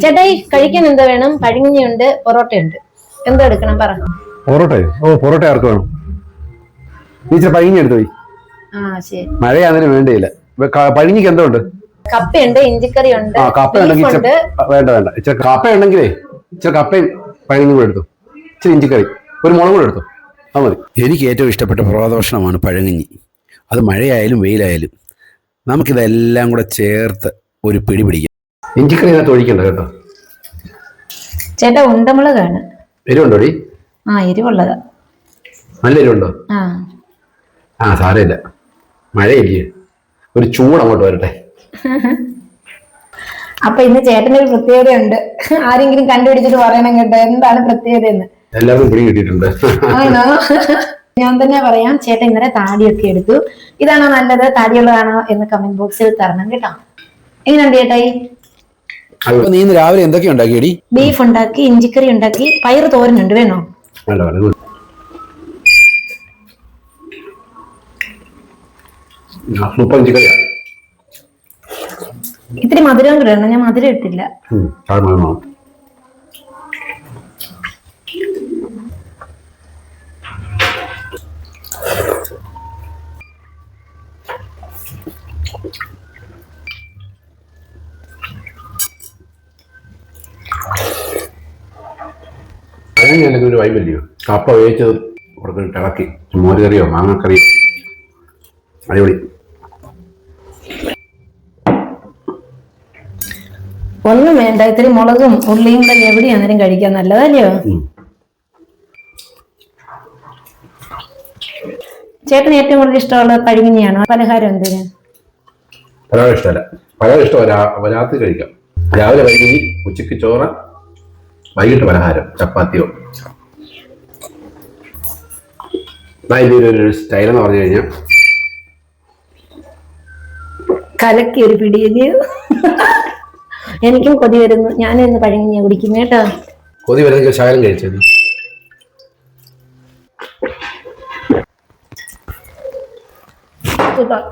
ചേട്ടായി കഴിക്കാൻ എന്താ വേണം? പഴങ്ങിയുണ്ട്, പൊറോട്ടയുണ്ട്. എന്താ എടുക്കണം പറ. പൊറോട്ടയോ? പൊറോട്ട ആർക്ക് വേണം? ടീച്ചർ പഴങ്ങി എടുത്തു പോയി. ആ ശരി. മഴയാണെങ്കിലും വേണ്ടിയില്ല. പഴങ്ങിക്ക് എന്തോ ഉണ്ട്? കപ്പയുണ്ട്, ഇഞ്ചിക്കറി ഉണ്ട്, കപ്പ ഉണ്ടെങ്കിൽ വേണ്ട വേണ്ട. ഇച്ചിരി കപ്പ ഉണ്ടെങ്കിലേ ഇച്ചിരി കപ്പയും പഴങ്ങി കൂടെ എടുത്തു. ഇച്ചിരി ഇഞ്ചിക്കറി, ഒരു മുളക് കൂടെ എടുത്തു. അത് മതി. എനിക്ക് ഏറ്റവും ഇഷ്ടപ്പെട്ട പ്രഭാതഭക്ഷണമാണ് പഴങ്കഞ്ഞി. അത് മഴയായാലും വെയിലായാലും നമുക്കിതെല്ലാം കൂടെ ചേർത്ത് ഒരു പിടി പിടിക്കാം. ഇഞ്ചിക്കറി അതിനകത്ത് ഒഴിക്കണ്ട കേട്ടോ. ചേട്ടാ ഉണ്ടമുളകാണ്. എരിവുണ്ടോടി? എരിവുള്ളതാ. നല്ല എരിവുണ്ടോ? സാരമില്ല, മഴയില്ലേ, ഒരു ചൂട് അങ്ങോട്ട് വരട്ടെ. അപ്പൊ ഇന്ന് ചേട്ടനൊരു പ്രത്യേകതയുണ്ട്. ആരെങ്കിലും കണ്ടുപിടിച്ചിട്ട് പറയണം കേട്ടോ എന്താണ് പ്രത്യേകത എന്ന്. എല്ലാവർക്കും പിടി കിട്ടിയിട്ടുണ്ട്. ആണോ? ഞാൻ തന്നെ പറയാം. ചേട്ടൻ ഇന്നലെ താടിയൊക്കെ എടുത്തു. ഇതാണോ നല്ലത്, താടിയുള്ളതാണോ എന്ന് കമന്റ് ബോക്സിൽ തരണം കേട്ടോ. എങ്ങനെയുണ്ട് ചേട്ടായി? നീ ഇന്ന് രാവിലെ എന്തൊക്കെ ഉണ്ടാക്കിയടി? ബീഫ് ഉണ്ടാക്കി, ഇഞ്ചിക്കറി ഉണ്ടാക്കി, പയറ് തോരനുണ്ട്. വേണോ? ഇത്തിരി മധുരം കൂടെ ആണ്. ഞാൻ മധുരം ഇട്ടില്ല. ഒരു വൈബല്ലയോ? കപ്പ വേവിച്ചത് കൊടുത്തിട്ട് ഇളക്കി മോരുകറിയോ മാങ്ങക്കറിയോ അടിപൊളി. ഒന്നും വേണ്ട, ഇത്തിരി മുളകും ഉള്ളിയും കൂടെ എവിടെയും അന്നേരം കഴിക്കാൻ നല്ലതല്ലയോ? ചേട്ടന് ഏറ്റവും കൂടുതൽ ഇഷ്ടമുള്ള പഴങ്ങിയാണോ? പലഹാരം എന്തിന്? പലഹാരം ഇഷ്ടമല്ല. പലഹാരം ഇഷ്ടമല്ല, രാത്രി കഴിക്കാം. രാവിലെ പഴങ്ങി, ഉച്ചയ്ക്ക് ചോറ്, വൈകിട്ട് പലഹാരം ചപ്പാത്തിയോ. ഇതിൻ്റെ ഒരു സ്റ്റൈൽ എന്ന് പറഞ്ഞു കഴിഞ്ഞാൽ കലക്കി ഒരു പിടിയല്ലേ. എനിക്കും കൊതി വരുന്നു. ഞാനിന്ന് പഴങ്ങിയ കുടിക്കും കേട്ടോ. കൊതി വരുന്നെങ്കിൽ ശകലം കഴിച്ചത്. സൂപ്പർ.